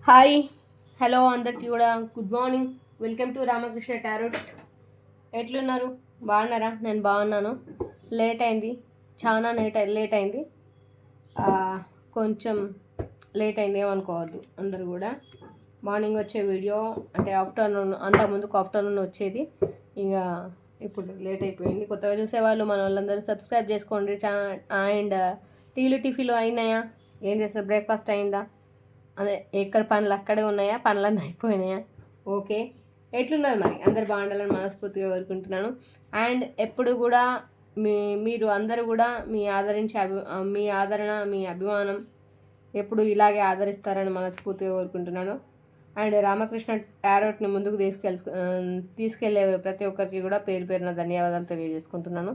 Hi hello అందరికీ కూడా good morning. Welcome to Ramakrishna tarot. ఎట్లున్నారు? బాగున్నారా? నేను బాగున్నాను. లేట్ అయింది, చాలా లేట్ అయింది. ఆ, కొంచెం లేట్ అయింది ఏమనుకోవద్దు అందరు కూడా. మార్నింగ్ వచ్చే వీడియో అంటే ఆఫ్టర్నూన్, అంతకుముందుకు ఆఫ్టర్నూన్ వచ్చేది. ఇక ఇప్పుడు లేట్ అయిపోయింది. కొత్తగా చూసేవాళ్ళు మన వాళ్ళందరూ సబ్స్క్రైబ్ చేసుకోండి. అండ్ టీలు టిఫీలు అయినాయా? ఏం చేస్తారు? బ్రేక్ఫాస్ట్ అయిందా? అదే ఎక్కడ పనులు అక్కడే ఉన్నాయా? పనులన్నీ అయిపోయినాయా? ఓకే. ఎట్లున్నారు మరి? అందరు బాగుండాలని మనస్ఫూర్తిగా కోరుకుంటున్నాను. అండ్ ఎప్పుడు కూడా మీరు అందరూ కూడా మీ ఆదరణ, మీ అభిమానం ఎప్పుడు ఇలాగే ఆదరిస్తారని మనస్ఫూర్తిగా కోరుకుంటున్నాను. అండ్ రామకృష్ణ టారోట్ని ముందుకు తీసుకెళ్లే ప్రతి ఒక్కరికి కూడా పేరు పేరున ధన్యవాదాలు తెలియజేసుకుంటున్నాను.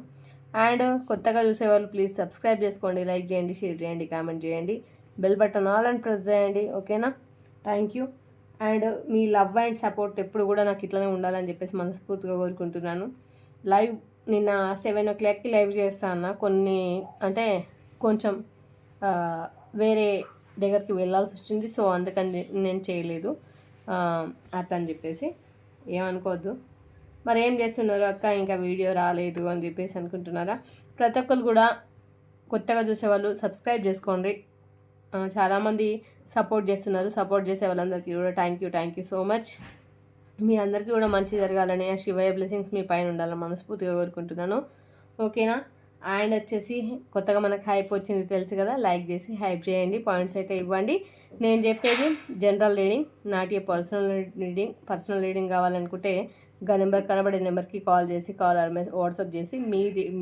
అండ్ కొత్తగా చూసేవాళ్ళు ప్లీజ్ సబ్స్క్రైబ్ చేసుకోండి, లైక్ చేయండి, షేర్ చేయండి, కామెంట్ చేయండి, బెల్ బటన్ ఆల్ అని ప్రెస్ చేయండి. ఓకేనా? Thank you. And me love and support ఎప్పుడు కూడా నాకు ఇట్లనే ఉండాలని చెప్పేసి మనస్ఫూర్తిగా కోరుకుంటున్నాను. లైవ్ నిన్న 7 o'clockకి లైవ్ చేస్తా అన్న, కొన్ని అంటే కొంచెం వేరే దగ్గరికి వెళ్ళాల్సి వచ్చింది. సో అందుకని నేను చేయలేదు. అట్లా అని చెప్పేసి ఏమనుకోవద్దు. మరి ఏం చేస్తున్నారు అక్క, ఇంకా వీడియో రాలేదు అని చెప్పేసి అనుకుంటున్నారా? ప్రతి ఒక్కరు కూడా కొత్తగా చూసేవాళ్ళు సబ్స్క్రైబ్ చేసుకోండి. చాలామంది సపోర్ట్ చేస్తున్నారు. సపోర్ట్ చేసే వాళ్ళందరికీ కూడా థ్యాంక్ యూ సో మచ్. మీ అందరికీ కూడా మంచి జరగాలని, ఆ శివయ్య బ్లెస్సింగ్స్ మీ పైన ఉండాలని మనస్ఫూర్తిగా కోరుకుంటున్నాను. ఓకేనా? అండ్ వచ్చేసి కొత్తగా మనకు హైప్ వచ్చింది తెలుసు కదా, లైక్ చేసి హైప్ చేయండి, పాయింట్స్ అయితే ఇవ్వండి. నేను చెప్పేది general reading, not a personal reading కావాలనుకుంటే నెంబర్ కనబడే నెంబర్కి కాల్ చేసి వాట్సాప్ చేసి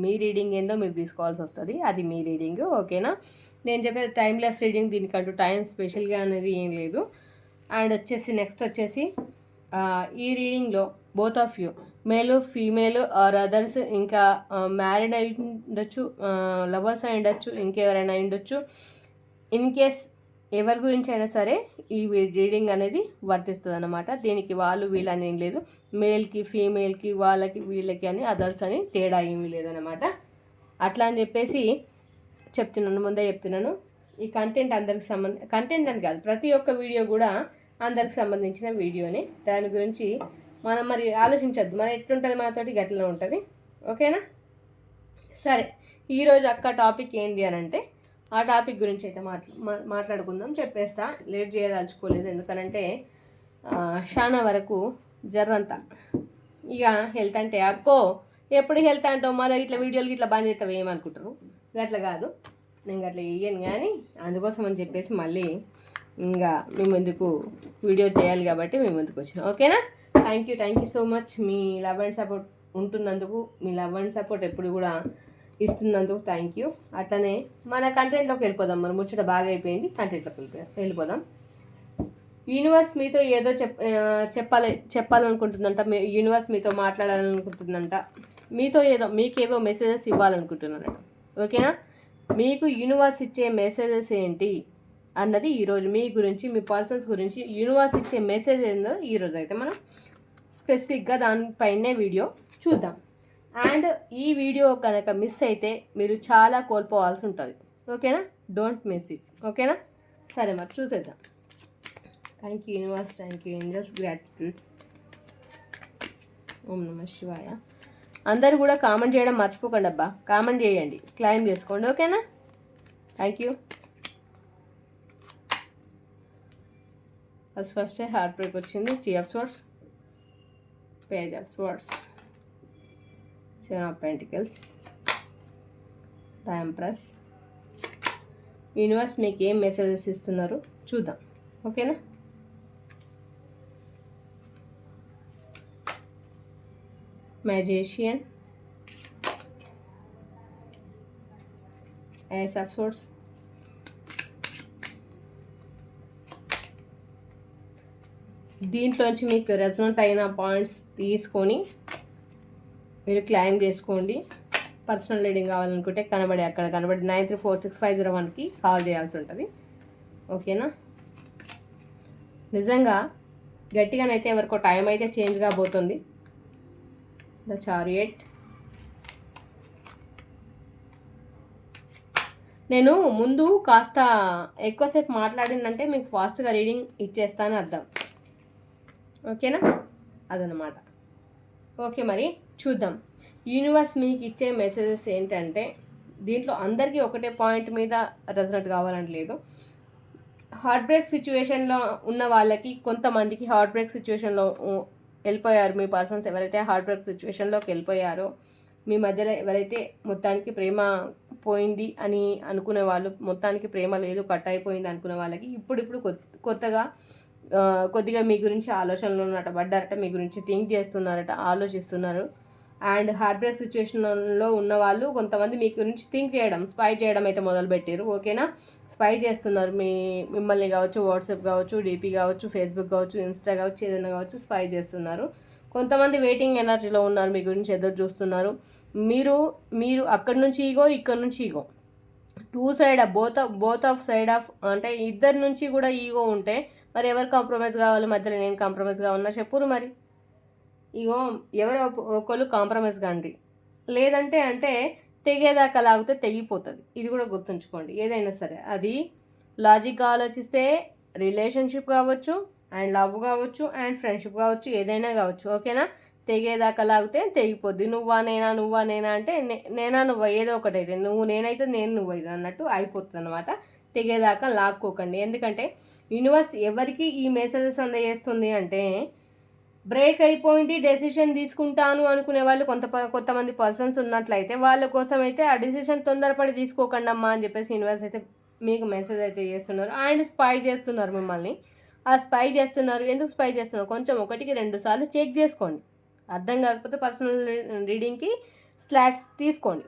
మీ రీడింగ్ ఏందో మీరు తీసుకోవాల్సి వస్తుంది. అది మీ రీడింగ్. ఓకేనా? నేను చెప్పేది టైమ్లెస్ రీడింగ్, దీనికంటూ టైం స్పెషల్గా అనేది ఏం లేదు. అండ్ వచ్చేసి నెక్స్ట్ వచ్చేసి ఈ రీడింగ్లో both of you, male female or others, ఇంకా మ్యారీడ్ అయి ఉండొచ్చు, లవర్స్ అయి ఉండొచ్చు, ఇంకెవరైనా ఉండొచ్చు. ఇన్ కేస్ ఎవరి గురించి అయినా సరే ఈ రీడింగ్ అనేది వర్తిస్తుంది అన్నమాట. దీనికి వాళ్ళు వీళ్ళని ఏం లేదు, మేల్కి ఫీమేల్కి వాళ్ళకి వీళ్ళకి అని అదర్స్ అని తేడా ఏమీ లేదనమాట. అట్లా అని చెప్పేసి ముందే చెప్తున్నాను. ఈ కంటెంట్ అందరికి కంటెంట్ అని కాదు, ప్రతి ఒక్క వీడియో కూడా అందరికి సంబంధించిన వీడియోనే. దాని గురించి మనం మరి ఆలోచించద్దు, మరి ఎట్లుంటుంది మనతోటి గట్లనే ఉంటుంది. ఓకేనా? సరే, ఈరోజు అక్క టాపిక్ ఏంటి అని అంటే, ఆ టాపిక్ గురించి అయితే మాట్లాడుకుందాం. చెప్పేస్తా, లేట్ చేయదలుచుకోలేదు. ఎందుకనంటే చాలా వరకు జర్రంతా ఇక హెల్త్ అంటే అక్కో ఎప్పుడు హెల్త్ అంటావు, మళ్ళీ ఇట్లా వీడియోలు ఇట్లా బంద్ చేస్తావు ఏమనుకుంటారు. అట్లా కాదు, నేను అట్లా వేయను. కానీ అందుకోసం అని చెప్పేసి మళ్ళీ ఇంకా మీ ముందుకు వీడియో చేయాలి కాబట్టి మీ ముందుకు వచ్చిన. ఓకేనా? Thank you so much. మీ లవ్ అండ్ సపోర్ట్ ఉంటున్నందుకు, మీ లవ్ అండ్ సపోర్ట్ ఎప్పుడు కూడా ఇస్తున్నందుకు థ్యాంక్ యూ. అట్లనే మన కంటెంట్లోకి వెళ్ళిపోదాం. మన ముచ్చట బాగా అయిపోయింది, కంటెంట్లోకి వెళ్ళిపోదాం. యూనివర్స్ మీతో ఏదో చెప్పాలనుకుంటుందంట. యూనివర్స్ మీతో మాట్లాడాలనుకుంటుందంట. మీకేవో మెసేజెస్ ఇవ్వాలనుకుంటున్నారట. ఓకేనా? మీకు యూనివర్స్ ఇచ్చే మెసేజెస్ ఏంటి అన్నది ఈరోజు మీ గురించి, మీ పర్సన్స్ గురించి యూనివర్స్ ఇచ్చే మెసేజ్ ఏందో ఈరోజు అయితే మనం స్పెసిఫిక్గా దానిపైనే వీడియో చూద్దాం. అండ్ ఈ వీడియో కనుక మిస్ అయితే మీరు చాలా కోల్పోవాల్సి ఉంటుంది. ఓకేనా? Don't miss it. ఓకేనా? సరే, మరి చూసేద్దాం. Thank you universe, thank you angels, gratitude. ఓం నమః శివాయ. అందరూ కూడా కామెంట్ చేయడం మర్చిపోకండి అబ్బా. కామెంట్ చేయండి, క్లైమ్ చేసుకోండి. ఓకేనా? Thank you. First heart break వచ్చింది. 3 of Swords, Page of Swords, 7 of Pentacles, The Empress. Universe మీకు ఏం మెసేజెస్ ఇస్తున్నారు చూద్దాం. ఓకేనా? Magician, Ace of Swords, దీంట్లోంచి మీకు రెజొనెంట్ అయిన పాయింట్స్ తీసుకొని మీరు క్లైమ్ చేసుకోండి. పర్సనల్ రీడింగ్ కావాలనుకుంటే అక్కడ కనబడి 934650 కాల్ చేయాల్సి ఉంటుంది. ఓకేనా? నిజంగా గట్టిగానైతే ఎవరికో టైం అయితే చేంజ్ కాబోతుంది. ద చారియట్, నేను ముందు కాస్త ఎక్కువసేపు మాట్లాడిందంటే మీకు ఫాస్ట్గా రీడింగ్ ఇచ్చేస్తాను అర్థం. ఓకేనా, అదనమాట. ఓకే, మరి చూద్దాం యూనివర్స్ మీకు ఇచ్చే మెసేజెస్ ఏంటంటే, దీంట్లో అందరికీ ఒకటే పాయింట్ మీద రెజనెట్ కావాలని లేదు. హార్ట్ బ్రేక్ సిచ్యువేషన్లో ఉన్న వాళ్ళకి, కొంతమందికి హార్ట్ బ్రేక్ సిచ్యువేషన్లో వెళ్ళిపోయారు. మీ పర్సన్స్ ఎవరైతే హార్ట్ బ్రేక్ సిచ్యువేషన్లోకి వెళ్ళిపోయారో, మీ మధ్యలో ఎవరైతే మొత్తానికి ప్రేమ పోయింది అని అనుకునే వాళ్ళు, మొత్తానికి ప్రేమ లేదు కట్ అయిపోయింది అనుకునే వాళ్ళకి ఇప్పుడు కొత్తగా కొద్దిగా మీ గురించి ఆలోచనలు ఉన్నట పడ్డారట, మీ గురించి థింక్ చేస్తున్నారట, ఆలోచిస్తున్నారు. అండ్ హార్ట్ బ్రేక్ సిచ్యువేషన్లో ఉన్న వాళ్ళు కొంతమంది మీ గురించి థింక్ చేయడం, స్పై చేయడం అయితే మొదలుపెట్టారు. ఓకేనా, స్పై చేస్తున్నారు. మిమ్మల్ని కావచ్చు, వాట్సాప్ కావచ్చు, డీపీ కావచ్చు, ఫేస్బుక్ కావచ్చు, ఇన్స్టా కావచ్చు, ఏదైనా కావచ్చు, స్పై చేస్తున్నారు. కొంతమంది వెయిటింగ్ ఎనర్జీలో ఉన్నారు, మీ గురించి ఎదురు చూస్తున్నారు. మీరు అక్కడి నుంచి ఈగో, ఇక్కడ నుంచి ego, two side both of side of, అంటే ఇద్దరి నుంచి కూడా ఈగో ఉంటే మరి ఎవరు కాంప్రమైజ్ కావాలి? మధ్యలో నేను కాంప్రమైజ్ కావాలన్నా చెప్పురు. మరి ఈగో ఎవరు ఒకళ్ళు కాంప్రమైజ్ కాండి, లేదంటే అంటే తెగేదాకా లాగితే తెగిపోతుంది. ఇది కూడా గుర్తుంచుకోండి. ఏదైనా సరే అది లాజిక్గా ఆలోచిస్తే రిలేషన్షిప్ కావచ్చు, అండ్ లవ్ కావచ్చు, అండ్ ఫ్రెండ్షిప్ కావచ్చు, ఏదైనా కావచ్చు. ఓకేనా, తెగేదాకా లాగితే తెగిపోద్ది. నువ్వా నేనా అంటే నేనా నువ్వా ఏదో ఒకటి అయితే, నువ్వు నేనైతే నేను నువ్వైతే అన్నట్టు అయిపోతుంది అనమాట. తెగేదాకా లాక్కోకండి. ఎందుకంటే యూనివర్స్ ఎవరికి ఈ మెసేజెస్ అందజేస్తుంది అంటే, బ్రేక్ అయిపోయింది, డెసిషన్ తీసుకుంటాను అనుకునే వాళ్ళు కొంతమంది పర్సన్స్ ఉన్నట్లయితే వాళ్ళ కోసం అయితే ఆ డెసిషన్ తొందరపడి తీసుకోకండి అమ్మా అని చెప్పేసి యూనివర్స్ అయితే మీకు మెసేజ్ అయితే చేస్తున్నారు. అండ్ స్పై చేస్తున్నారు మిమ్మల్ని. ఆ స్పై చేస్తున్నారు. ఎందుకు స్పై చేస్తున్నారు? కొంచెం 1-2 సార్లు చెక్ చేసుకోండి. అర్థం కాకపోతే పర్సనల్ రీడింగ్కి స్లాట్స్ తీసుకోండి.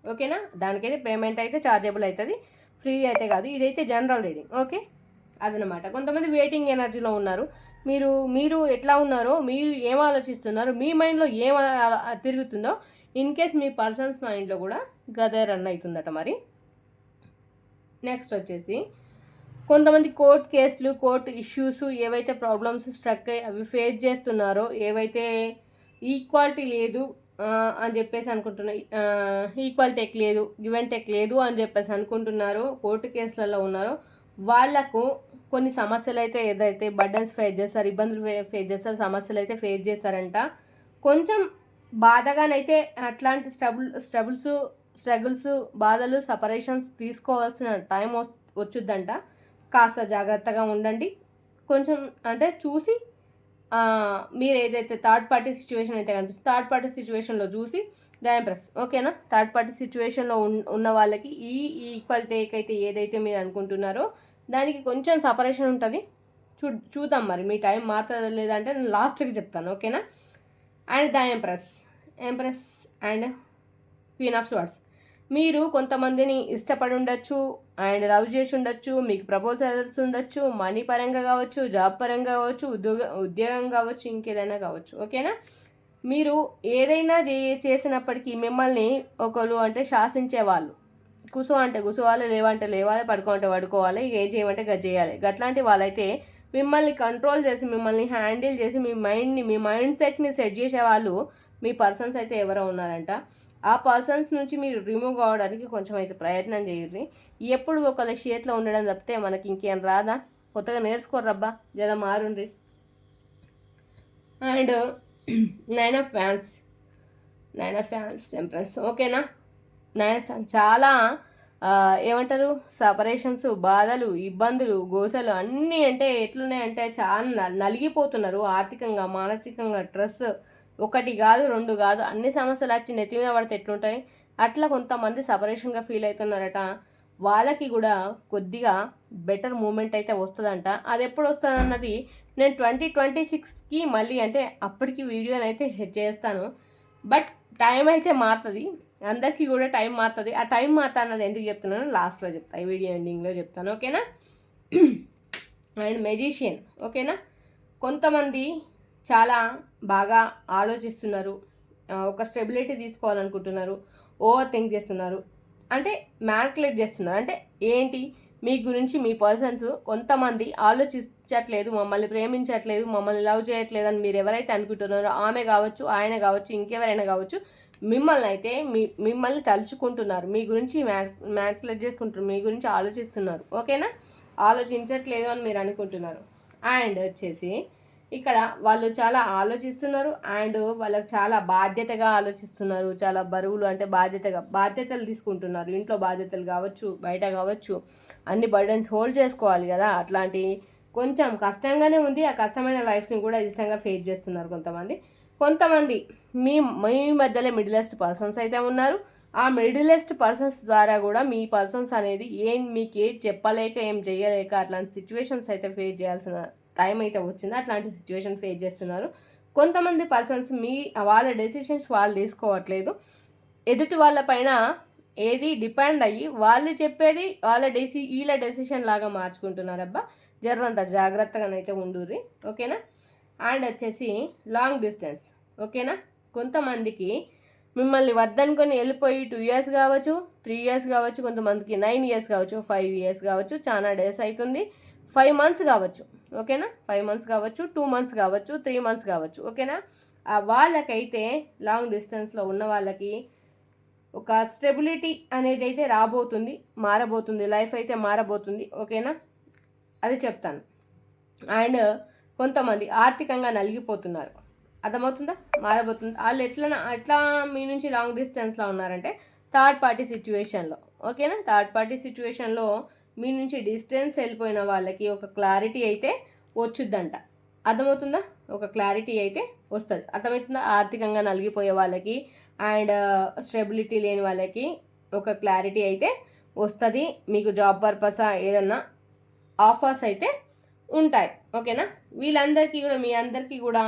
ఓకేనా, దానికైతే పేమెంట్ అయితే ఛార్జబుల్ అవుతుంది, ఫ్రీ అయితే కాదు. ఇదైతే జనరల్ రీడింగ్. ఓకే, అదనమాట. కొంతమంది వెయిటింగ్ ఎనర్జీలో ఉన్నారు. మీరు ఎట్లా ఉన్నారో, మీరు ఏం ఆలోచిస్తున్నారో, మీ మైండ్లో ఏం తిరుగుతుందో, ఇన్ కేస్ మీ పర్సన్స్ మైండ్లో కూడా గదే రన్ అవుతుందట. మరి నెక్స్ట్ వచ్చేసి కొంతమంది కోర్ట్ కేసులు, కోర్ట్ ఇష్యూస్, ఏవైతే ప్రాబ్లమ్స్ స్ట్రక్ అయ్యి అవి ఫేస్ చేస్తున్నారో, ఏవైతే ఈక్వాలిటీ లేదు అని చెప్పేసి అనుకుంటున్నారు, ఈక్వాలిటీ లేదు, గివ్ అండ్ టేక్ లేదు అని చెప్పేసి అనుకుంటున్నారు, కోర్టు కేసులలో ఉన్నారో వాళ్లకు కొన్ని సమస్యలు అయితే, ఏదైతే బర్డన్స్ ఫేస్ చేస్తారు, ఇబ్బందులు ఫేస్ చేస్తారు, సమస్యలు అయితే ఫేస్ చేస్తారంట. కొంచెం బాధగానైతే అట్లాంటి స్ట్రగుల్స్, బాధలు, సపరేషన్స్ తీసుకోవాల్సిన టైం వచ్చుద్దంట. కాస్త జాగ్రత్తగా ఉండండి. కొంచెం అంటే చూసి, మీరు ఏదైతే థర్డ్ పార్టీ సిచ్యువేషన్ అయితే కనిపిస్తుంది, థర్డ్ పార్టీ సిచ్యువేషన్లో చూసి దాని ప్రెస్. ఓకేనా, థర్డ్ పార్టీ సిచ్యువేషన్లో ఉన్న వాళ్ళకి ఈ ఈక్వాలిటీ అయితే ఏదైతే మీరు అనుకుంటున్నారో దానికి కొంచెం సపరేషన్ ఉంటుంది. చూద్దాం మరి మీ టైం మాత్రం లేదంటే నేను లాస్ట్కి చెప్తాను. ఓకేనా, and the empress and queen of swords. మీరు కొంతమందిని ఇష్టపడి ఉండొచ్చు, అండ్ లవ్ చేసి ఉండొచ్చు, మీకు ప్రపోజల్స్ ఉండొచ్చు, మనీ పరంగా కావచ్చు, జాబ్ పరంగా కావచ్చు, ఉద్యోగం కావచ్చు, ఇంకేదైనా కావచ్చు. ఓకేనా, మీరు ఏదైనా చేసినప్పటికీ మిమ్మల్ని ఒకరు అంటే శాసించేవాళ్ళు, కుసు అంటే కుసోవాలి, లేవంటే లేవాలి, పడుకో అంటే పడుకోవాలి, ఏం చేయమంటే గది చేయాలి. అట్లాంటి వాళ్ళైతే మిమ్మల్ని కంట్రోల్ చేసి, మిమ్మల్ని హ్యాండిల్ చేసి, మీ మైండ్ సెట్ని సెట్ చేసే వాళ్ళు మీ పర్సన్స్ అయితే ఎవరో ఉన్నారంట. ఆ పర్సన్స్ నుంచి మీరు రిమూవ్ కావడానికి కొంచెం అయితే ప్రయత్నం చేయండి. ఎప్పుడు ఒకళ్ళ చేతిలో ఉండడం తప్పితే మనకి ఇంకేం రాదా? కొత్తగా నేర్చుకోరబ్బా, జర మారుండ్రి. అండ్ 9 ఆఫ్ ఫ్యాన్స్ టెంపరెన్స్. ఓకేనా, 9 ఆఫ్ ఫ్యాన్స్ చాలా ఏమంటారు, సపరేషన్స్, బాధలు, ఇబ్బందులు, గోసలు అన్నీ అంటే ఎట్లున్నాయంటే చాలా నలిగిపోతున్నారు. ఆర్థికంగా, మానసికంగా, స్ట్రెస్, 1 కాదు 2 కాదు, అన్ని సమస్యలు వచ్చి నెత్తి మీద పడితే ఎట్లుంటాయి అట్లా కొంతమంది సపరేషన్గా ఫీల్ అవుతున్నారట. వాళ్ళకి కూడా కొద్దిగా బెటర్ మూమెంట్ అయితే వస్తుందంట. అది ఎప్పుడు వస్తుంది అన్నది నేను 2026కి మళ్ళీ అంటే అప్పటికి వీడియోని అయితే చేస్తాను. బట్ టైం అయితే మారుతుంది, అందరికీ కూడా టైం మారుతుంది. ఆ టైం మారుతా అన్నది ఎందుకు చెప్తున్నాను లాస్ట్లో చెప్తాను, ఈ వీడియో ఎండింగ్లో చెప్తాను. ఓకేనా, అండ్ మెజిషియన్. ఓకేనా, కొంతమంది చాలా బాగా ఆలోచిస్తున్నారు, ఒక స్టెబిలిటీ తీసుకోవాలనుకుంటున్నారు, ఓవర్ థింక్ చేస్తున్నారు, అంటే మ్యానిపులేట్ చేస్తున్నారు. అంటే ఏంటి, మీ గురించి మీ పర్సన్స్ కొంతమంది ఆలోచించట్లేదు, మమ్మల్ని ప్రేమించట్లేదు, మమ్మల్ని లవ్ చేయట్లేదు అని మీరు ఎవరైతే అనుకుంటున్నారో, ఆమె కావచ్చు, ఆయన కావచ్చు, ఇంకెవరైనా కావచ్చు, మిమ్మల్ని తలుచుకుంటున్నారు, మీ గురించి మ్యానిపులేట్ చేసుకుంటున్నారు, మీ గురించి ఆలోచిస్తున్నారు. ఓకేనా? ఆలోచించట్లేదు అని మీరు అనుకుంటున్నారు. అండ్ వచ్చేసి ఇక్కడ వాళ్ళు చాలా ఆలోచిస్తున్నారు అండ్ వాళ్ళకి చాలా బాధ్యతగా ఆలోచిస్తున్నారు. చాలా బరువులు అంటే బాధ్యతలు తీసుకుంటున్నారు. ఇంట్లో బాధ్యతలు కావచ్చు, బయట కావచ్చు, అన్ని బర్డెన్స్ హోల్డ్ చేసుకోవాలి కదా. అట్లాంటి కొంచెం కష్టంగానే ఉంది. ఆ కష్టమైన లైఫ్ని కూడా ఇష్టంగా ఫేస్ చేస్తున్నారు కొంతమంది మీ మీ మధ్యలో మిడిలెస్ట్ పర్సన్స్ అయితే ఉన్నారు. ఆ మిడిలెస్ట్ పర్సన్స్ ద్వారా కూడా మీ పర్సన్స్ అనేది మీకు ఏం చెప్పలేక ఏం చేయలేక అట్లాంటి సిచ్యువేషన్స్ అయితే ఫేస్ చేయాల్సిన టైం అయితే వచ్చింది. అట్లాంటి సిచ్యువేషన్ ఫేస్ చేస్తున్నారు. కొంతమంది పర్సన్స్ వాళ్ళ డెసిషన్స్ వాళ్ళు తీసుకోవట్లేదు. ఎదుటి వాళ్ళ పైన ఏది డిపెండ్ అయ్యి వాళ్ళు చెప్పేది వీళ్ళ డెసిషన్ లాగా మార్చుకుంటున్నారు. అబ్బా జరంత జాగ్రత్తగానైతే ఉండుర్రి. ఓకేనా? అండ్ వచ్చేసి లాంగ్ డిస్టెన్స్. ఓకేనా? కొంతమందికి మిమ్మల్ని వద్దనుకొని వెళ్ళిపోయి 2 years కావచ్చు, 3 years కావచ్చు, కొంతమందికి 9 years కావచ్చు, 5 years కావచ్చు, చాలా డేస్ అవుతుంది, 5 months కావచ్చు. ఓకేనా? 5 months కావచ్చు, 2 months కావచ్చు, 3 months కావచ్చు. ఓకేనా? వాళ్ళకైతే లాంగ్ డిస్టెన్స్లో ఉన్న వాళ్ళకి ఒక స్టెబిలిటీ అనేది అయితే మారబోతుంది, లైఫ్ అయితే మారబోతుంది. ఓకేనా? అది చెప్తాను. అండ్ కొంతమంది ఆర్థికంగా నలిగిపోతున్నారు. అర్థమవుతుందా? మారబోతుంది. వాళ్ళు ఎట్లా మీ నుంచి లాంగ్ డిస్టెన్స్లో ఉన్నారంటే థర్డ్ పార్టీ సిచ్యువేషన్లో. ఓకేనా? థర్డ్ పార్టీ సిచ్యువేషన్లో మీ నుంచి డిస్టెన్స్ వెళ్ళిపోయిన వాళ్ళకి ఒక క్లారిటీ అయితే వచ్చుద్దంట. అర్థమవుతుందా? ఒక క్లారిటీ అయితే వస్తుంది. అర్థమవుతుందా? ఆర్థికంగా నలిగిపోయే వాళ్ళకి అండ్ స్టెబిలిటీ లేని వాళ్ళకి ఒక క్లారిటీ అయితే వస్తుంది. మీకు జాబ్ పర్పస్ ఏదన్నా ఆఫర్స్ అయితే ఉంటాయి. ఓకేనా? వీళ్ళందరికీ కూడా మీ అందరికీ కూడా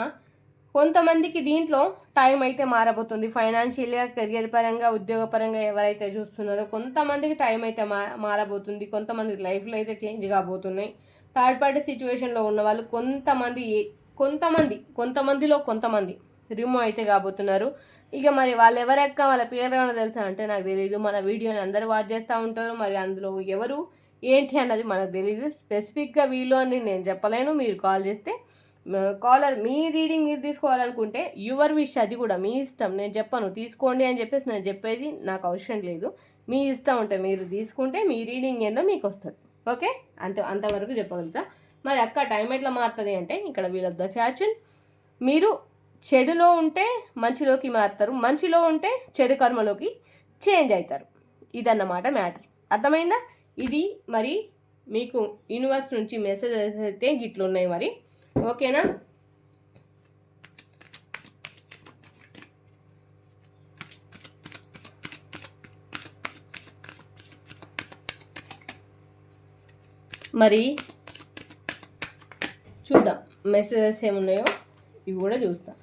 కొంతమందికి దీంట్లో టైం అయితే మారబోతుంది. ఫైనాన్షియల్గా, కెరియర్ పరంగా, ఉద్యోగపరంగా ఎవరైతే చూస్తున్నారో కొంతమందికి టైం అయితే మారబోతుంది. కొంతమంది లైఫ్లో అయితే చేంజ్ కాబోతున్నాయి. థర్డ్ పార్టీ సిచ్యువేషన్లో ఉన్న వాళ్ళు కొంతమందిలో కొంతమంది రిమూవ్ అయితే కాబోతున్నారు. ఇక మరి వాళ్ళు ఎవరెక్క వాళ్ళ పేరు ఏమైనా తెలుసా అంటే నాకు తెలియదు. మన వీడియోని అందరూ వాచ్ చేస్తూ ఉంటారు. మరి అందులో ఎవరు ఏంటి అన్నది మనకు తెలియదు. స్పెసిఫిక్గా వీళ్ళు అని నేను చెప్పలేను. మీరు కాల్ చేస్తే కాలర్ మీ రీడింగ్ మీరు తీసుకోవాలనుకుంటే యువర్ విష్, అది కూడా మీ ఇష్టం. నేను చెప్పను తీసుకోండి అని చెప్పేసి నేను చెప్పేది నాకు అవసరం లేదు. మీ ఇష్టం ఉంటే మీరు తీసుకుంటే మీ రీడింగ్ ఏందో మీకు వస్తుంది. ఓకే? అంతవరకు చెప్పగలుగుతా. మరి అక్క టైం ఎట్లా మారుతుంది అంటే ఇక్కడ వీల్ ఆఫ్ ద ఫ్యాషన్. మీరు చెడులో ఉంటే మంచిలోకి మారుతారు, మంచిలో ఉంటే చెడు కర్మలోకి చేంజ్ అవుతారు. ఇదన్నమాట మ్యాటర్. అర్థమైందా? ఇది మరి మీకు యూనివర్స్ నుంచి మెసేజెస్ అయితే గిట్లున్నాయి మరి. ఓకేనా? మరి చూద్దాం మెసేజెస్ ఏమున్నాయో, ఇవి కూడా చూస్తాం.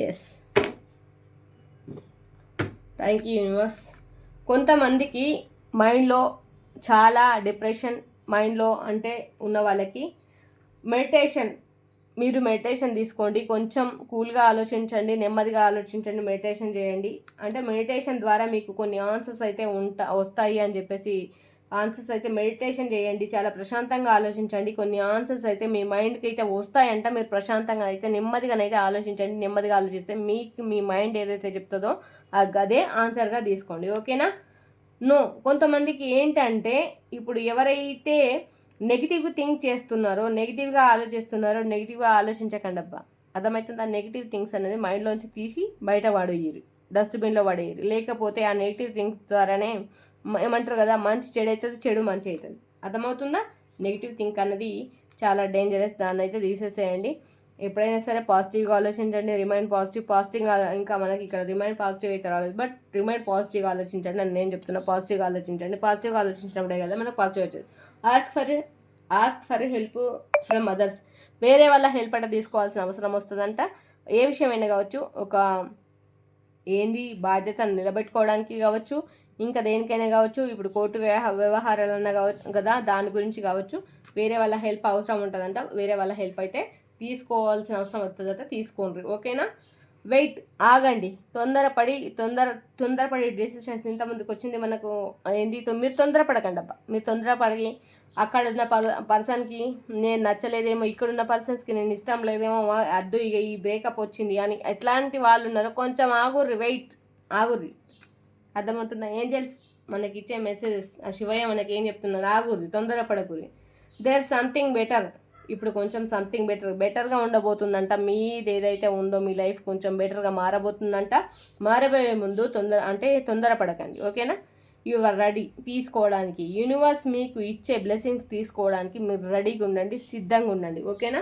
Yes, thank you universe. కొంతమందికి మైండ్లో చాలా డిప్రెషన్, మైండ్లో అంటే ఉన్న వాళ్ళకి మీరు మెడిటేషన్ తీసుకోండి. కొంచెం కూల్గా ఆలోచించండి, నెమ్మదిగా ఆలోచించండి, మెడిటేషన్ చేయండి. అంటే మెడిటేషన్ ద్వారా మీకు కొన్ని ఆన్సర్స్ అయితే వస్తాయి అని చెప్పేసి ఆన్సర్స్ అయితే మెడిటేషన్ చేయండి. చాలా ప్రశాంతంగా ఆలోచించండి. కొన్ని ఆన్సర్స్ అయితే మీ మైండ్కి అయితే వస్తాయంట. మీరు ప్రశాంతంగా అయితే నెమ్మదిగానైతే ఆలోచించండి. నెమ్మదిగా ఆలోచిస్తే మీ మైండ్ ఏదైతే చెప్తుందో అదే ఆన్సర్గా తీసుకోండి. ఓకేనా? కొంతమందికి ఏంటంటే ఇప్పుడు ఎవరైతే నెగిటివ్ థింక్ చేస్తున్నారో, నెగిటివ్గా ఆలోచించకండి అబ్బా. అర్థమవుతుంది? ఆ నెగిటివ్ థింగ్స్ అనేది మైండ్లోంచి తీసి బయట పడేయరు, డస్ట్బిన్లో పడేయరు. లేకపోతే ఆ నెగిటివ్ థింగ్స్ ద్వారానే ఏమంటారు కదా, మంచి చెడు అవుతుంది, చెడు మంచి అవుతుంది. అర్థమవుతుందా? నెగిటివ్ థింక్ అన్నది చాలా డేంజరస్. దాన్ని అయితే తీసేసేయండి. ఎప్పుడైనా సరే పాజిటివ్గా ఆలోచించండి. రిమైండ్ పాజిటివ్ ఇంకా మనకి ఇక్కడ రిమైండ్ పాజిటివ్ అయితే రాలేదు, బట్ రిమైండ్ పాజిటివ్గా ఆలోచించండి అని నేను చెప్తున్నా. పాజిటివ్గా ఆలోచించండి. పాజిటివ్గా ఆలోచించినప్పుడే కదా మనకు పాజిటివ్ వచ్చేది. Ask for help from others. వేరే వాళ్ళ హెల్ప్ అంటే తీసుకోవాల్సిన అవసరం వస్తుందంట. ఏ విషయమైనా కావచ్చు, బాధ్యతను నిలబెట్టుకోవడానికి కావచ్చు, ఇంకా దేనికైనా కావచ్చు, ఇప్పుడు కోర్టు వ్యవహారాలన్నా కావచ్చు కదా, దాని గురించి కావచ్చు, వేరే వాళ్ళ హెల్ప్ అవసరం ఉంటుందంట. వేరే వాళ్ళ హెల్ప్ అయితే తీసుకోవాల్సిన అవసరం వస్తుందట, తీసుకోండి. ఓకేనా? వెయిట్, ఆగండి. తొందరపడి డెసిషన్స్ ఇంతమందికి వచ్చింది మనకు ఏంది. మీరు తొందరపడకండి అబ్బా. మీరు తొందరపడి అక్కడ ఉన్న పర్సన్కి నేను నచ్చలేదేమో, ఇక్కడున్న పర్సన్స్కి నేను ఇష్టం లేదేమో, అద్దు ఇక ఈ బ్రేకప్ వచ్చింది అని ఎట్లాంటి వాళ్ళు ఉన్నారో కొంచెం ఆగుర్రి, వెయిట్, ఆగుర్రి. అర్థమవుతుందా? ఏంజల్స్ మనకి ఇచ్చే మెసేజెస్, ఆ శివయ్య మనకి ఏం చెప్తున్నారు? ఆగుర్రి, తొందరపడకుర్రి. There something better. ఇప్పుడు కొంచెం సంథింగ్ బెటర్గా ఉండబోతుందంట. మీది ఏదైతే ఉందో మీ లైఫ్ కొంచెం బెటర్గా మారబోతుందంట. మారబోయే ముందు తొందరపడకండి. ఓకేనా? యు ఆర్ రెడీ తీసుకోవడానికి. యూనివర్స్ మీకు ఇచ్చే బ్లెస్సింగ్స్ తీసుకోవడానికి మీరు రెడీగా ఉండండి, సిద్ధంగా ఉండండి. ఓకేనా?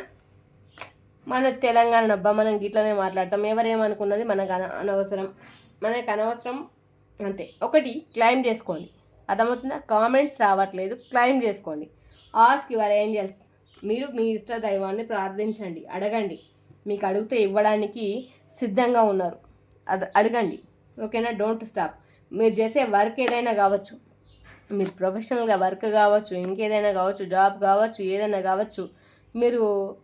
మన తెలంగాణ అబ్బా, మనం గిట్లనే మాట్లాడతాం. ఎవరేమనుకున్నది మనకు అనవసరం, మనకు అనవసరం అంతే. ఒకటి క్లైమ్ చేసుకోండి. అర్థమవుతుందా? కామెంట్స్ రావట్లేదు, క్లైమ్ చేసుకోండి. Ask your angels. మీరు మీ ఇష్ట దైవాన్ని ప్రార్థించండి, అడగండి. మీకు అడిగితే ఇవ్వడానికి సిద్ధంగా ఉన్నారు. అడగండి. ఓకేనా? Don't stop. మీరు చేసే వర్క్ ఏదైనా కావచ్చు, మీరు ప్రొఫెషనల్గా వర్క్ కావచ్చు, ఇంకేదైనా కావచ్చు, జాబ్ కావచ్చు, ఏదైనా కావచ్చు, మీరు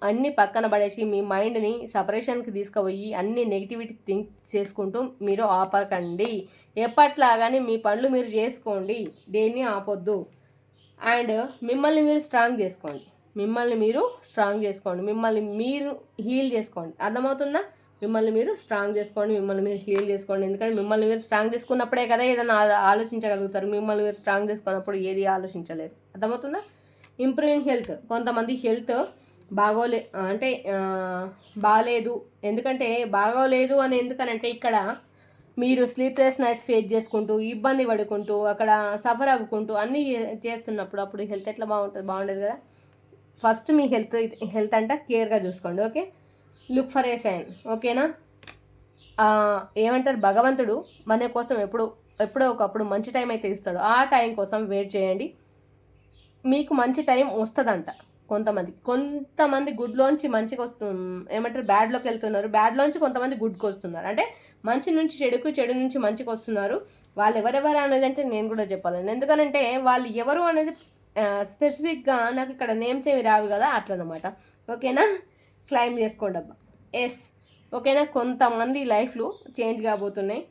అన్నీ పక్కన పడేసి మీ మైండ్ని సపరేషన్కి తీసుకుపోయి అన్ని నెగిటివిటీ థింక్ చేసుకుంటూ మీరు ఆపకండి. ఎప్పట్లాగానే మీ పనులు మీరు చేసుకోండి, దేన్ని ఆపొద్దు. అండ్ మిమ్మల్ని మీరు స్ట్రాంగ్ చేసుకోండి. మిమ్మల్ని మీరు హీల్ చేసుకోండి. అర్థమవుతుందా? మిమ్మల్ని మీరు స్ట్రాంగ్ చేసుకోండి, మిమ్మల్ని మీరు హీల్ చేసుకోండి. ఎందుకంటే మిమ్మల్ని మీరు స్ట్రాంగ్ చేసుకున్నప్పుడే కదా ఏదైనా ఆలోచించగలుగుతారు. మిమ్మల్ని మీరు స్ట్రాంగ్ చేసుకున్నప్పుడు ఏది ఆలోచించలేరు. అర్థమవుతుందా? Improving health. కొంతమంది హెల్త్ బాగాలేదు. ఎందుకంటే బాగోలేదు అని ఎందుకనంటే ఇక్కడ మీరు స్లీప్లెస్ నైట్స్ ఫేస్ చేసుకుంటూ, ఇబ్బంది పడుకుంటూ, అక్కడ సఫర్ అవ్వుకుంటూ అన్నీ చేస్తున్నప్పుడు అప్పుడు హెల్త్ ఎట్లా బాగుండదు కదా. ఫస్ట్ మీ హెల్త్ అంతా కేర్గా చూసుకోండి. Okay? Look for a sign. ఓకేనా? ఏమంటారు, భగవంతుడు మన కోసం ఎప్పుడో ఒకప్పుడు మంచి టైం అయితే ఇస్తాడు. ఆ టైం కోసం వెయిట్ చేయండి. మీకు మంచి టైం వస్తుందంట. కొంతమంది గుడ్లోంచి మంచిగా ఏమంటారు, బ్యాడ్లోకి వెళ్తున్నారు. బ్యాడ్లోంచి కొంతమంది గుడ్కి వస్తున్నారు. అంటే మంచి నుంచి చెడుకు, చెడు నుంచి మంచికి వస్తున్నారు. వాళ్ళు ఎవరెవరు అనేది అంటే నేను కూడా చెప్పాలండి. ఎందుకనంటే వాళ్ళు ఎవరు అనేది స్పెసిఫిక్గా నాకు ఇక్కడ నేమ్స్ ఏమి రావు కదా, అట్లనమాట. ఓకేనా? క్లైమ్ చేసుకోండి అబ్బా. ఎస్. ఓకేనా? కొంతమంది లైఫ్లు చేంజ్ కాబోతున్నాయి.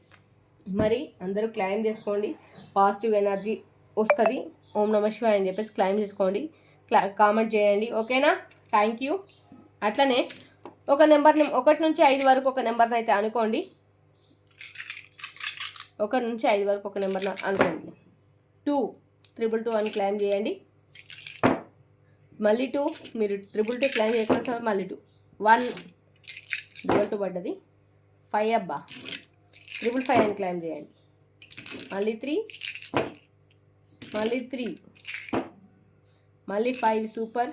మరి అందరూ క్లైమ్ చేసుకోండి. పాజిటివ్ ఎనర్జీ వస్తుంది. ఓం నమః శివాయ అని చెప్పేసి క్లైమ్ చేసుకోండి, కామెంట్ చేయండి. ఓకేనా? Thank you. అట్లనే ఒక నెంబర్ని 1 నుంచి 5 వరకు ఒక నెంబర్ని అయితే అనుకోండి. 1 నుంచి 5 వరకు ఒక నెంబర్ని అనుకోండి. 2 222 అని క్లైమ్ చేయండి. మళ్ళీ 2, మీరు 222 క్లైమ్ చేయకుండా మళ్ళీ 2 1 2 పడ్డది. 5 అబ్బా, 555 అని క్లైమ్ చేయండి. మళ్ళీ 3, మళ్ళీ 3, మళ్ళీ 5. సూపర్.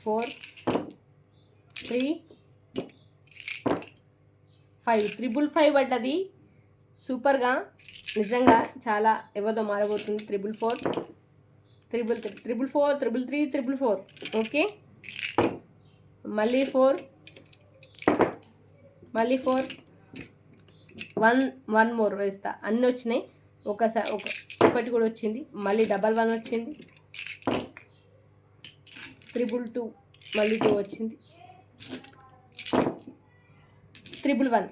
4 3 5 555 పడ్డది. సూపర్గా, నిజంగా చాలా ఎవరితో మారబోతుంది. 444 433 433 ఓకే. మళ్ళీ 4 1 మోర్ వేస్తా. అన్నీ వచ్చినాయి. ఒకటి కూడా వచ్చింది. మళ్ళీ 11 వచ్చింది. 222 మళ్ళీ 2 వచ్చింది. 111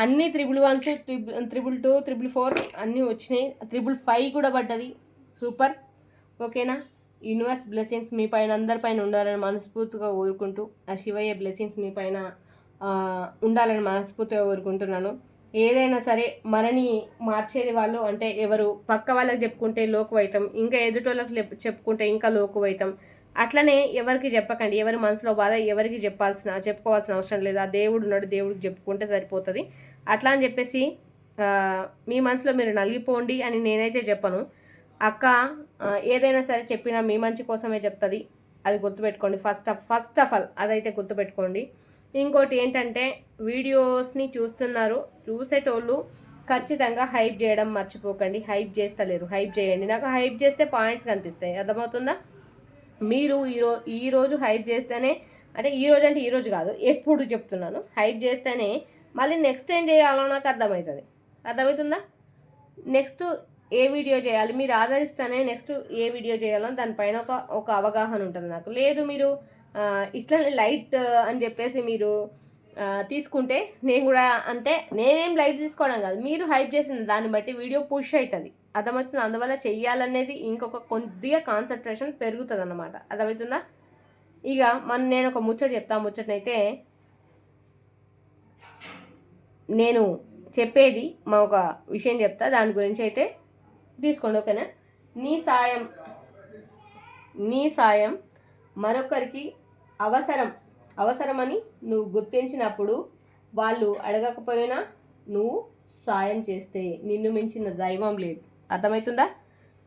అన్నీ 111s, 222 444 అన్నీ వచ్చినాయి. 555 కూడా పడ్డది. సూపర్. ఓకేనా? యూనివర్స్ బ్లెస్సింగ్స్ మీ పైన అందరిపైన ఉండాలని మనస్ఫూర్తిగా కోరుకుంటూ, ఆ శివయ్య బ్లెస్సింగ్స్ మీ పైన ఉండాలని మనస్ఫూర్తిగా కోరుకుంటున్నాను. ఏదైనా సరే మనని మార్చేది వాళ్ళు అంటే ఎవరు, పక్క వాళ్ళకి చెప్పుకుంటే లోకువైతం, ఇంకా ఎదుటోళ్ళకి చెప్పుకుంటే ఇంకా లోకువైతం. అట్లనే ఎవరికి చెప్పకండి. ఎవరి మనసులో బాధ ఎవరికి చెప్పుకోవాల్సిన అవసరం లేదు. ఆ దేవుడు ఉన్నాడు, దేవుడికి చెప్పుకుంటే సరిపోతుంది. అట్లా అని చెప్పేసి మీ మనసులో మీరు నలిగిపోండి అని నేనైతే చెప్పను. అక్క ఏదైనా సరే చెప్పినా మీ మంచి కోసమే చెప్తుంది. అది గుర్తుపెట్టుకోండి. ఫస్ట్ ఆఫ్ ఆల్ అదైతే గుర్తుపెట్టుకోండి. ఇంకోటి ఏంటంటే, వీడియోస్ని చూసేటోళ్ళు ఖచ్చితంగా హైప్ చేయడం మర్చిపోకండి. హైప్ చేస్తలేరు, హైప్ చేయండి. నాకు హైప్ చేస్తే పాయింట్స్ కనిపిస్తాయి. అర్థమవుతుందా? మీరు ఈరోజు హైప్ చేస్తేనే, అంటే ఈరోజు కాదు, ఎప్పుడు చెప్తున్నాను, హైప్ చేస్తేనే మళ్ళీ నెక్స్ట్ ఏం చేయాలో నాకు అర్థమవుతుందా? నెక్స్ట్ ఏ వీడియో చేయాలి, మీరు ఆదరిస్తేనే నెక్స్ట్ ఏ వీడియో చేయాలో దానిపైన ఒక అవగాహన ఉంటుంది నాకు. లేదు మీరు ఇట్లనే లైట్ అని చెప్పేసి మీరు తీసుకుంటే నేను కూడా అంటే నేనేం లైట్ తీసుకోవడం కాదు, మీరు హైప్ చేసిన దాన్ని బట్టి వీడియో పుష్ అవుతుంది, అర్థమవుతుంది. అందువల్ల చెయ్యాలనేది ఇంకొక కొద్దిగా కాన్సన్ట్రేషన్ పెరుగుతుంది అన్నమాట, అర్థమవుతుందా? ఇక నేను ఒక ముచ్చటనైతే నేను చెప్పేది ఒక విషయం చెప్తా, దాని గురించి అయితే తీసుకోండి, ఓకేనా? నీ సాయం మరొకరికి అవసరమని నువ్వు గుర్తించినప్పుడు వాళ్ళు అడగకపోయినా నువ్వు సాయం చేస్తే నిన్ను మించిన దైవం లేదు, అర్థమవుతుందా?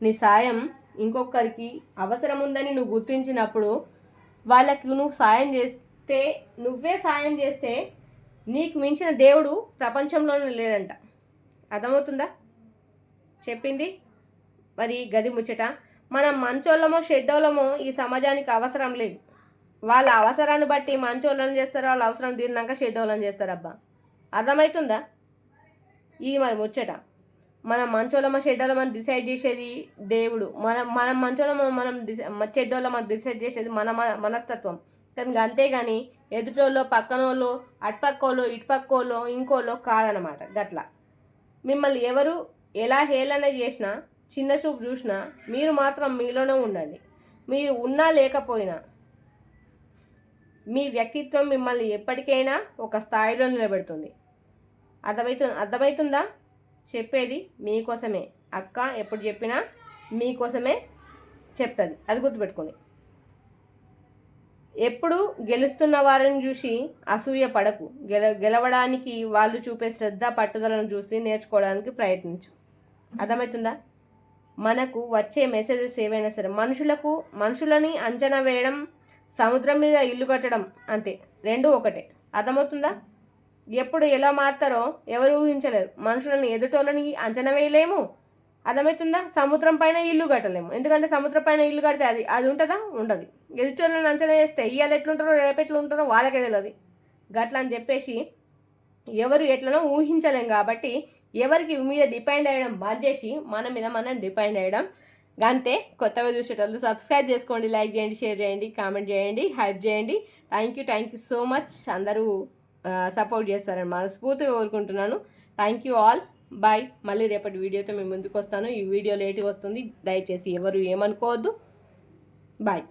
నీ సాయం ఇంకొకరికి అవసరం ఉందని నువ్వు గుర్తించినప్పుడు వాళ్ళకి నువ్వు సాయం చేస్తే, నువ్వే సాయం చేస్తే నీకు మించిన దేవుడు ప్రపంచంలోనే లేడంట, అర్థమవుతుందా చెప్పింది? మరి గది ముచ్చట. మనం మంచోళ్ళమో షెడ్డోళ్ళమో ఈ సమాజానికి అవసరం లేదు. వాళ్ళ అవసరాన్ని బట్టి మంచోళ్ళని చేస్తారు, వాళ్ళ అవసరం తీరినాక షెడ్డోళ్ళని చేస్తారబ్బా, అర్థమవుతుందా? ఇది మరి ముచ్చట. మనం మంచోళ్ళమో షెడ్డోళ్ళమని డిసైడ్ చేసేది దేవుడు. మనం మంచోళ్ళమో చెడ్డోళ్ళమని డిసైడ్ చేసేది మన మనస్తత్వం. కానీ అంతేగాని ఎదుటోళ్ళు, పక్కనోళ్ళు, అటుపక్కోళ్ళు, ఇటుపక్కోళ్ళు, ఇంకోళ్ళు కాదనమాట. గట్లా మిమ్మల్ని ఎవరు ఎలా హేళన చేసినా, చిన్న చూపు చూసినా మీరు మాత్రం మీలోనే ఉండండి. మీరు ఉన్నా లేకపోయినా మీ వ్యక్తిత్వం మిమ్మల్ని ఎప్పటికైనా ఒక స్థాయిలో నిలబెడుతుంది, అర్థమవుతుందా? చెప్పేది మీకోసమే, అక్క ఎప్పుడు చెప్పినా మీకోసమే చెప్తుంది, అది గుర్తుపెట్టుకోండి. ఎప్పుడు గెలుస్తున్న వారిని చూసి అసూయ పడకు, గెలవడానికి వాళ్ళు చూపే శ్రద్ధ పట్టుదలను చూసి నేర్చుకోవడానికి ప్రయత్నించు, అర్థమవుతుందా? మనకు వచ్చే మెసేజెస్ ఏవైనా సరే మనుషులని అంచనా వేయడం, సముద్రం మీద ఇల్లు కట్టడం అంతే, రెండు ఒకటే, అర్థమవుతుందా? ఎప్పుడు ఎలా మారుతారో ఎవరు ఊహించలేరు. మనుషులని ఎదుటోళ్ళని అంచనా వేయలేము, అర్థమవుతుందా? సముద్రం పైన ఇల్లు కట్టలేము, ఎందుకంటే సముద్రం పైన ఇల్లు కడితే అది ఉంటుందా? ఉండదు. ఎదుటోళ్ళని అంచనా చేస్తే ఇవాళ ఎట్లుంటారో రేపు ఎట్లుంటారో వాళ్ళకే తెలియదు. గట్లా అని చెప్పేసి ఎవరు ఎట్లనో ఊహించలేం. కాబట్టి ఎవరికి మీద డిపెండ్ అయ్యడం బంద్ చేసి మన మీద మనం డిపెండ్ అయ్యడం. అంతే. కొత్తగా చూసేటోళ్ళు సబ్స్క్రైబ్ చేసుకోండి, లైక్ చేయండి, షేర్ చేయండి, కామెంట్ చేయండి, హైప్ చేయండి. Thank you so much. అందరూ సపోర్ట్ చేస్తారని మనస్ఫూర్తిగా కోరుకుంటున్నాను. Thank you all. బాయ్. మళ్ళీ రేపటి వీడియోతో మేము ముందుకు వస్తాను. ఈ వీడియో లేట్గా వస్తుంది, దయచేసి ఎవరు ఏమనుకోవద్దు. బాయ్.